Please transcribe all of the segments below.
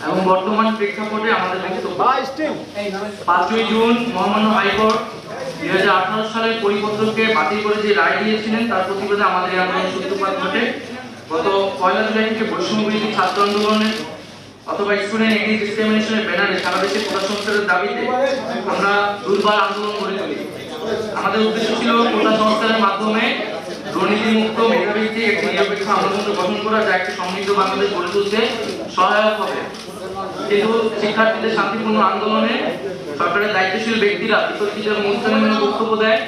এবং বর্তমান প্রেক্ষাপটে আমাদের বক্তব্য 5ই জুন মহামান্য হাইকোর্ট 2018 সালের পরিপত্রকে বাতিল করে যে রায় দিয়েছিলেন তার প্রতিবাদে আমাদের এই আন্দোলনের সূত্রপাত ঘটে। গত 1 জুলাই থেকে বৈষম্য বিরোধী ছাত্র আন্দোলনের অথবা স্টুডেন্ট এগেইনস্ট ডিসক্রিমিনেশনের ব্যানারে সারা দেশে কোটা সংস্কারের দাবিতে আমরা দুর্বার আন্দোলন গড়ে তুলি। আমাদের উদ্দেশ্য ছিল কোটা সংস্কারের মাধ্যমে দুর্নীতিমুক্ত মেধাভিত্তিক একটি নিরপেক্ষ আন্দোলন গঠন করা, যা একটি সমৃদ্ধ বাংলাদেশ গড়ে তুলতে সহায়ক হবে। কিন্তু শিক্ষার্থীদের শান্তিপূর্ণ আন্দোলনে সরকারের দায়িত্বশীল ব্যক্তিরা বিতর্কিত এবং উত্তেজনামূলক বক্তব্য দেয়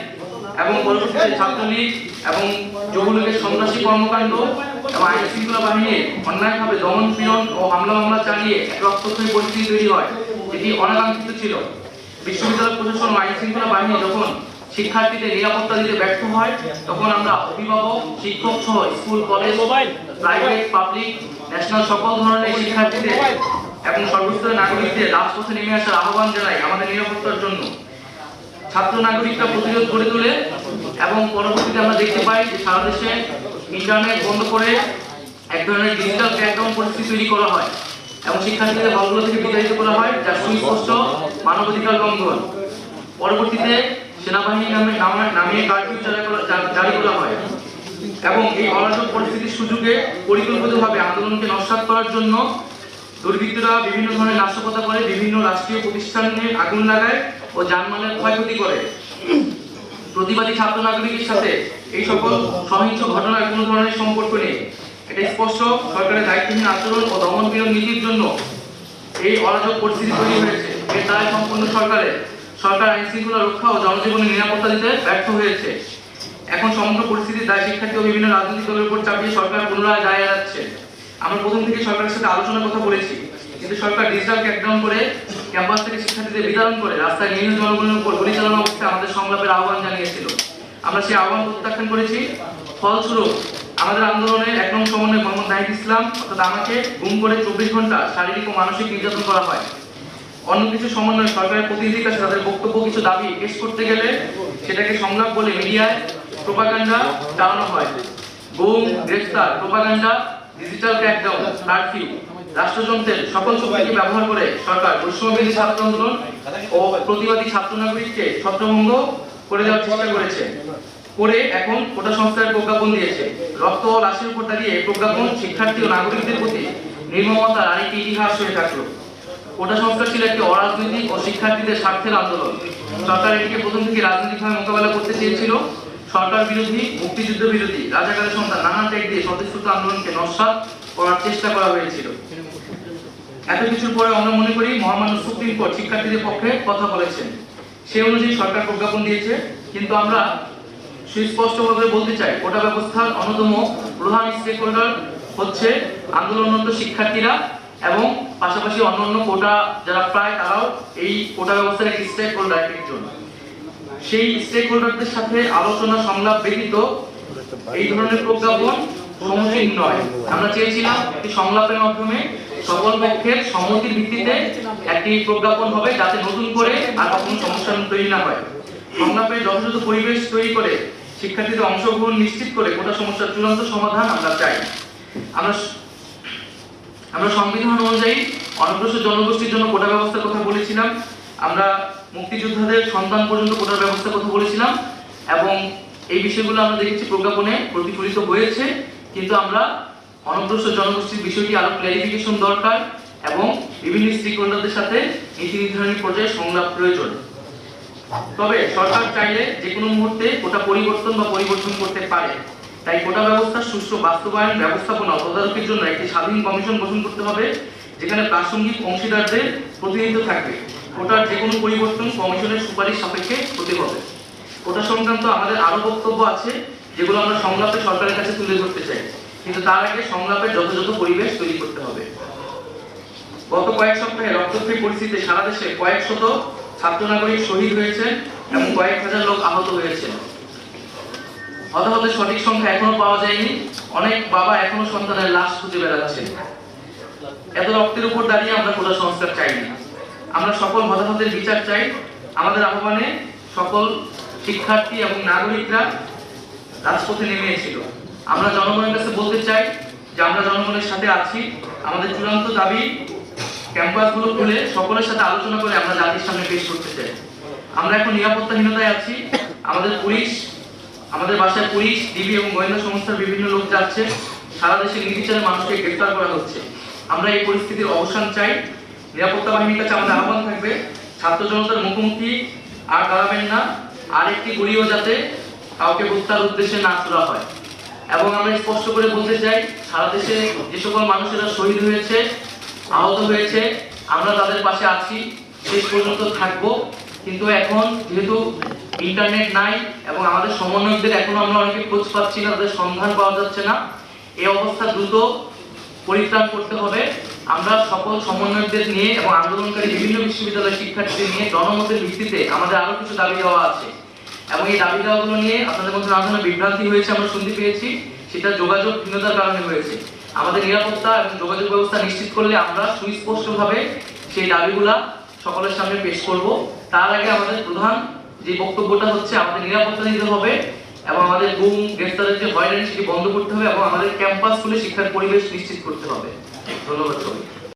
এবং পরবর্তীতে ছাত্রলীগ এবং যুবলীগের সন্ত্রাসী কর্মকাণ্ড এবং আইন শৃঙ্খলা বাহিনীর অন্যায়ভাবে দমন পীড়ন ও হামলা মামলা চালিয়ে এক রক্তক্ষয়ী পরিস্থিতি তৈরি হয়, যেটি অনাকাঙ্ক্ষিত ছিল। বিশ্ববিদ্যালয় প্রশাসন ও আইন শৃঙ্খলা বাহিনী যখন শিক্ষার্থীদের নিরাপত্তা দিতে ব্যর্থ হয়, তখন আমরা অভিভাবক, শিক্ষক সহ school, college, private, public, national সকল ধরনের শিক্ষার্থীদের এবং সর্বস্তরের নাগরিকদের রাজপথে নেমে আসার আহ্বান জানাই আমাদের নিরাপত্তার জন্য। ছাত্র নাগরিকরা প্রতিরোধ গড়ে তোলে এবং পরবর্তীতে আমরা দেখতে পাই যে সারা দেশে ইন্টারনেট বন্ধ করে এক ধরনের ডিজিটাল ক্র্যাকডাউন পরিস্থিতি তৈরি করা হয় এবং শিক্ষার্থীদের হলগুলো থেকে বিতাড়িত করা হয়, যা সুস্পষ্ট মানবাধিকার লঙ্ঘন। পরবর্তীতে সেনাবাহিনী নামিয়ে কারফিউ জারি করা হয় এবং এই অরাজক পরিস্থিতির সুযোগে পরিকল্পিতভাবে আন্দোলনকে নস্যাৎ করার জন্য দুর্বৃত্তরা বিভিন্ন ধরনের নাশকতা করে, বিভিন্ন রাষ্ট্রীয় প্রতিষ্ঠানে আগুন লাগায় ও যানমালের ক্ষয়ক্ষতি করে। প্রতিবাদী ছাত্র নাগরিকের সাথে এই সকল সহিংস ঘটনার কোনো ধরনের সম্পর্ক নেই। এটা স্পষ্ট সরকারের দায়িত্বহীন আচরণ ও দমন পীড়ন নীতির জন্য এই অরাজক পরিস্থিতি তৈরি হয়েছে। এর দায় সম্পূর্ণ সরকার আইন শৃঙ্খলা রক্ষা ও জনজীবনের নিরাপত্তা দিতে ব্যর্থ হয়েছে। এখন সমগ্র পরিস্থিতির দায় শিক্ষার্থী ও বিভিন্ন রাজনৈতিক দলের উপর চাপিয়ে সরকার পুনরায় দায় এড়াচ্ছে। আমরা প্রথম থেকে সরকারের সাথে আলোচনার কথা বলেছি, কিন্তু সরকার ডিজিটাল ক্র্যাকডাউন করে ক্যাম্পাস থেকে শিক্ষার্থীদের বিতরণ করে রাস্তায় নিরীহ জনগণের উপর গুলি চালানো অবস্থায় আমাদের সংলাপের আহ্বান জানিয়েছিল। আমরা সেই আহ্বান প্রত্যাখ্যান করেছি। ফলস্বরূপ আমাদের আন্দোলনের 1 নং সমন্বয় মোহাম্মদ নাহিদ ইসলাম অর্থাৎ আমাকে গুম করে 24 ঘন্টা শারীরিক ও মানসিক নির্যাতন করা হয়। অন্য কিছু সমন্বয় সরকারের প্রতিনিধির কাছে তাদের বক্তব্য, কিছু দাবি পেশ করতে গেলে সেটাকে সংলাপ বলে মিডিয়ায় প্রোপাগান্ডা চালানো হয়। গুম, গ্রেফতার, প্রোপাগান্ডা, ডিজিটাল ক্র্যাকডাউন, কারফিউ, রাষ্ট্রযন্ত্রের সকল শক্তিকে ব্যবহার করে সরকার বৈষম্যবিরোধী ছাত্র আন্দোলন ও প্রতিবাদী ছাত্র নাগরিককে ছত্রভঙ্গ করে দেওয়ার চেষ্টা করেছে। করে এখন কোটা সংস্কারের প্রজ্ঞাপন দিয়েছে। রক্ত ও লাশের উপর দাঁড়িয়ে প্রজ্ঞাপন শিক্ষার্থী ও নাগরিকদের প্রতি নির্মমতার আরেকটি ইতিহাস হয়ে থাকলো। কোটা সংস্কার ছিল একটি অরাজনৈতিক ও শিক্ষার্থীদের স্বার্থের আন্দোলন। সরকার এটিকে প্রথম থেকে রাজনৈতিকভাবে মোকাবেলা করতে চেয়েছিল। সরকার বিরোধী, মুক্তিযুদ্ধ বিরোধী, রাজাকারের সন্তান নানান ট্যাগ দিয়ে স্বতঃস্ফূর্ত আন্দোলনকে নস্যাৎ করার চেষ্টা করা হয়েছিল। এত কিছুর পরে আমরা মনে করি মহামান্য সুপ্রিম কোর্ট শিক্ষার্থীদের পক্ষে কথা বলেছেন। সেই অনুযায়ী সরকার প্রজ্ঞাপন দিয়েছে। কিন্তু আমরা সুস্পষ্টভাবে বলতে চাই, কোটা ব্যবস্থার অন্যতম প্রধান স্টেক হোল্ডার হচ্ছে আন্দোলনরত শিক্ষার্থীরা এবং পাশাপাশি অন্যান্য কোটা যারা প্রায় তারাও এই কোটা ব্যবস্থার একটি স্টেক হোল্ডার একজন। সেই স্টেক হোল্ডারদের সাথে আলোচনা সংলাপ ব্যতীত এই ধরনের প্রজ্ঞাপন সমীচীন নয়। আমরা চেয়েছিলাম একটি সংলাপের মাধ্যমে সকল পক্ষের সম্মতির ভিত্তিতে একটি প্রজ্ঞাপন হবে, যাতে নতুন করে আর কখনো সমস্যা তৈরি না হয়। সংলাপের যথাযথ পরিবেশ তৈরি করে শিক্ষার্থীদের অংশগ্রহণ নিশ্চিত করে কোটা সমস্যার চূড়ান্ত সমাধান আমরা চাই। আমরা সংবিধান অনুযায়ী অনগ্রসর জনগোষ্ঠীর জন্য কোটা ব্যবস্থার কথা বলেছিলাম। আমরা মুক্তিযোদ্ধাদের সন্তান পর্যন্ত কোটার ব্যবস্থার কথা বলেছিলাম এবং এই বিষয়গুলো আমরা দেখেছি প্রজ্ঞাপনে প্রতিফলিত হয়েছে। কিন্তু আমরা অনগ্রসর জনগোষ্ঠীর বিষয়টি আরো ক্লারিফিকেশন দরকার এবং বিভিন্ন স্টেক হোল্ডারদের সাথে নীতি নির্ধারণী পর্যায়ে সংলাপ প্রয়োজন। তবে সরকার চাইলে যে কোনো মুহূর্তে কোটা পরিবর্তন করতে পারে। তাই কোটা ব্যবস্থার সুষ্ঠু বাস্তবায়ন, ব্যবস্থাপনা ও তদারকির জন্য একটি স্বাধীন কমিশন গঠন করতে হবে, যেখানে প্রাসঙ্গিক অংশীদারদের প্রতিনিধিত্ব থাকবে। কোটার যে কোনো পরিবর্তন কমিশনের সুপারিশ সাপেক্ষে হতে হবে। কোটা সংক্রান্ত আমাদের আরো বক্তব্য আছে, যেগুলো আমরা সংলাপে সরকারের কাছে তুলে ধরতে চাই, কিন্তু তার আগে সংলাপের যথাযথ পরিবেশ তৈরি করতে হবে। গত কয়েক সপ্তাহে রক্তক্ষয়ী পরিস্থিতিতে সারা দেশে কয়েক শত ছাত্র নাগরিক শহীদ হয়েছে এবং কয়েক হাজার লোক আহত হয়েছে। হতাহতের সঠিক সংখ্যা এখনো পাওয়া যায়নি। অনেক বাবা এখনো সন্তানের লাশ খুঁজে বেড়াচ্ছে। এত রক্তের উপর দাঁড়িয়ে আমরা কোটা সংস্কার চাই না। আমরা সকল হতাহতের বিচার চাই। আমাদের আহ্বানে সকল শিক্ষার্থী এবং নাগরিকরা রাজপথে নেমেছিল। আমরা জনগণের কাছে বলতে চাই যে আমরা জনগণের সাথে আছি। আমাদের চূড়ান্ত দাবি ক্যাম্পাসগুলো খুলে সকলের সাথে আলোচনা করে আমরা জাতির সামনে পেশ করতে চাই। আমরা এখন নিরাপত্তাহীনতায় আছি। আমাদের বাসায় পুলিশ, ডিবি এবং গোয়েন্দা সংস্থার বিভিন্ন লোক যাচ্ছে, সারা দেশে নির্বিচারে মানুষকে গ্রেফতার করা হচ্ছে। আমরা এই পরিস্থিতির অবসান চাই। নিরাপত্তা বাহিনীর কাছে আমাদের আহ্বান থাকবে, ছাত্র জনতার মুখোমুখি আর দাঁড়াবেন না, আর একটি গুলিও যাতে কাউকে হত্যার উদ্দেশ্যে না ছোড়া হয়। এবং আমরা স্পষ্ট করে বলতে চাই, সারা দেশে যে সকল মানুষেরা শহীদ হয়েছে, আহত হয়েছে, আমরা তাদের পাশে আছি, শেষ পর্যন্ত থাকবো। কিন্তু এখন যেহেতু ইন্টারনেট নাই এবং আমাদের সমন্বয়কদের এখনো আমরা অনেকে খোঁজ পাচ্ছি না, তাদের সন্ধান পাওয়া যাচ্ছে না, এই অবস্থা দ্রুত পরিত্রাণ করতে হবে। আমরা সকল সমন্বয়কদের নিয়ে এবং আন্দোলনকারী বিভিন্ন বিশ্ববিদ্যালয়ের শিক্ষার্থীদের নিয়ে জনমতের ভিত্তিতে আমাদের আরো কিছু দাবি দেওয়া আছে এবং এই দাবি দেওয়াগুলো নিয়ে আপনাদের মধ্যে নানা ধরনের বিভ্রান্তি হয়েছে আমরা শুনতে পেয়েছি। সেটা যোগাযোগহীনতার কারণে হয়েছে। আমাদের নিরাপত্তা এবং যোগাযোগ ব্যবস্থা নিশ্চিত করলে আমরা সুস্পষ্টভাবে সেই দাবিগুলা সকলের সামনে পেশ করব। তার আগে আমাদের প্রধান যে বক্তব্যটা হচ্ছে, আমাদের নিরাপত্তা দিতে হবে এবং আমাদের গুম গ্রেফতারের যে হয়রানি সেটি বন্ধ করতে হবে এবং আমাদের ক্যাম্পাস খুলে শিক্ষার পরিবেশ নিশ্চিত করতে হবে। ধন্যবাদ সবাই।